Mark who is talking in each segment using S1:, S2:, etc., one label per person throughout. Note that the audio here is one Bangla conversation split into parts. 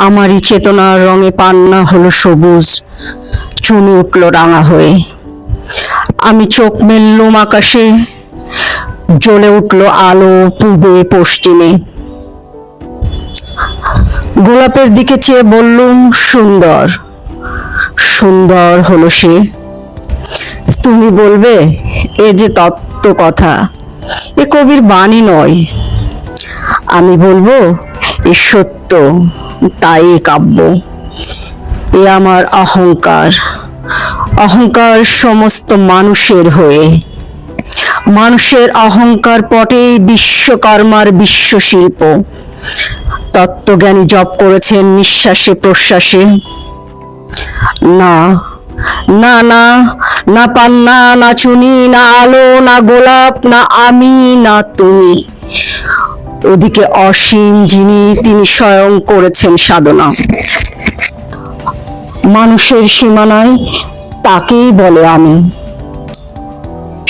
S1: আমারই চেতনার রঙে পান্না হলো সবুজ, চুনি উঠল রাঙা হয়ে। আমি চোখ মেললুম আকাশে, জ্বলে উঠল আলো পূবে পশ্চিমে। গোলাপের দিকে চেয়ে বললুম, সুন্দর। সুন্দর হলো সে। তুমি বলবে এ যে তত্ত্ব কথা, এ কবির বাণী নয়। আমি বলবো এ সত্য, তাই কাব্য। এ আমার অহংকার, অহংকার সমস্ত মানুষের হয়ে। মানুষের অহংকার পটেই বিশ্বকর্মার বিশ্বশিল্প। তত্ত্বজ্ঞানী জপ করেছেন নিঃশ্বাসে প্রশ্বাসে। না না না, না পান্না, না চুনি, না আলো, না গোলাপ, না আমি, না তুমি। ওদিকে অসীম যিনি, তিনি স্বয়ং করেছেন সাধনা। মানুষের সীমানায় তাকেই বলে আমি।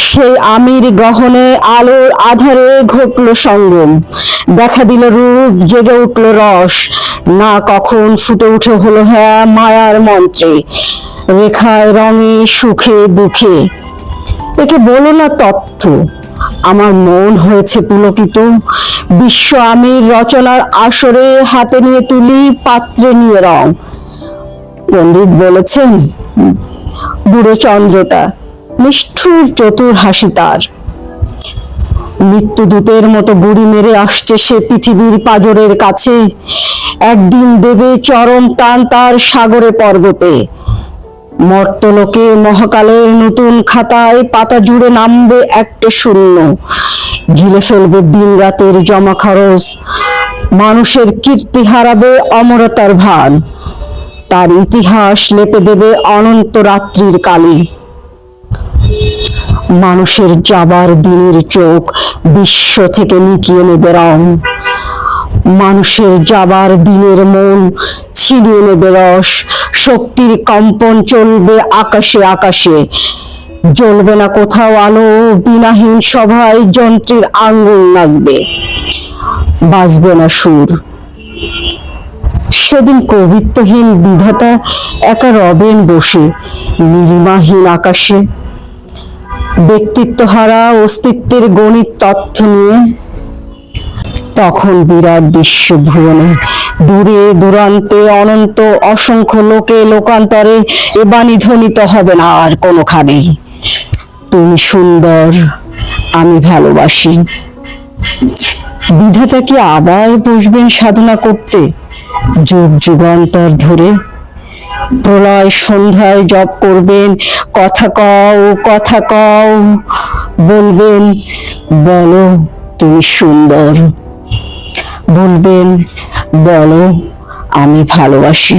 S1: সেই আমির গহনে আলোর আধারে ঘটল সঙ্গম, দেখা দিল রূপ, জেগে উঠল রস। না কখন ফুটে উঠে হলো হ্যাঁ মায়ার মন্ত্রে, রেখায় রঙে সুখে দুঃখে। একে বলো না তথ্য, আমার মন হয়েছে পুলকিত। বিশ্ব আমির রচনার আসরে হাতে নিয়ে তুলি, পাত্রে নিয়ে রং। পণ্ডিত বলেছেন বুড়ো চন্দ্রটা নিষ্ঠুর চতুর হাসি তার। মৃত্যুদূতের মতো গুড়ি মেরে আসছে সে পৃথিবীর পাঁজরের কাছে। একদিন দেবে চরম টান তার সাগরে পর্বতে। মর্তলোকে মহাকালের নতুন খাতায় পাতা জুড়ে নামবে একটা শূন্য। গিলে ফেলবে দিন রাতের জমা খরচ, মানুষের কীর্তি হারাবে অমরতার ভান। তার ইতিহাস লেপে দেবে অনন্ত রাত্রির কালি। মানুষের যাবার দিনের চোখ বিশ্ব থেকে নিকিয়ে নেবে রং। মানুষের যাবার দিনের মন ছিনিয়ে নেবে রস। শক্তির কম্পন চলবে আকাশে আকাশে। জ্বলবে না কোথাও আলো, বিনাহীন সভায় যন্ত্রের আঙ্গুল নাচবে, বাজবে না সুর। সেদিন কবিত্বহীন বিধাতা একা রবেন বসে নীলিমাহীন আকাশে, ব্যক্তিত্ব হারা অস্তিত্বের গণিত তথ্য নিয়ে। তখন বিরাট বিশ্বভুবনে দূরে দূরান্তে অনন্ত অসংখ্য লোকে লোকান্তরে এ বাণী ধ্বনিত হবে না আর কোনোখানেই, তুমি সুন্দর, আমি ভালোবাসি। বিধাতা কি আবার বসবেন সাধনা করতে যুগ যুগান্তর ধরে? প্রলয় সন্ধ্যায় জপ করবেন, কথা কও কথা কও, বলবেন বলো তুমি সুন্দর, বলবেন বলো আমি ভালোবাসি।